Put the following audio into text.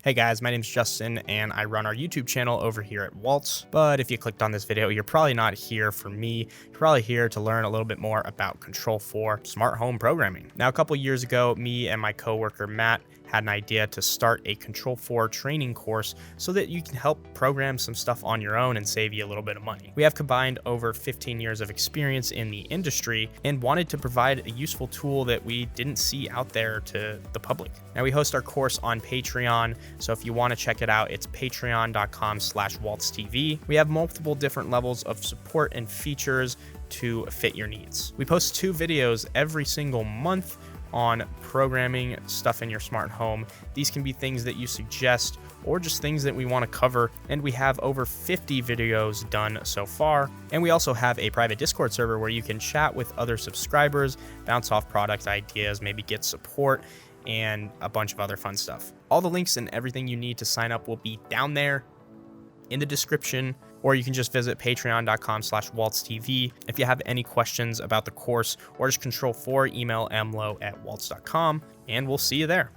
Hey guys, my name's Justin and I run our YouTube channel over here at Waltz. But if you clicked on this video, you're probably not here for me. You're probably here to learn a little bit more about Control4 smart home programming. Now, a couple years ago, me and my coworker Matt had an idea to start a Control4 training course so that you can help program some stuff on your own and save you a little bit of money. We have combined over 15 years of experience in the industry and wanted to provide a useful tool that we didn't see out there to the public. Now, we host our course on Patreon, so if you want to check it out, it's patreon.com/waltztv. We have multiple different levels of support and features to fit your needs. We post 2 videos every single month on programming stuff in your smart home. These can be things that you suggest or just things that we want to cover, and we have over 50 videos done so far. And we also have a private Discord server where you can chat with other subscribers, bounce off product ideas, maybe get support, and a bunch of other fun stuff. All the links and everything you need to sign up will be down there in the description, or you can just visit patreon.com/waltztv. If you have any questions about the course or just Control4, email mlo@waltz.com, and we'll see you there.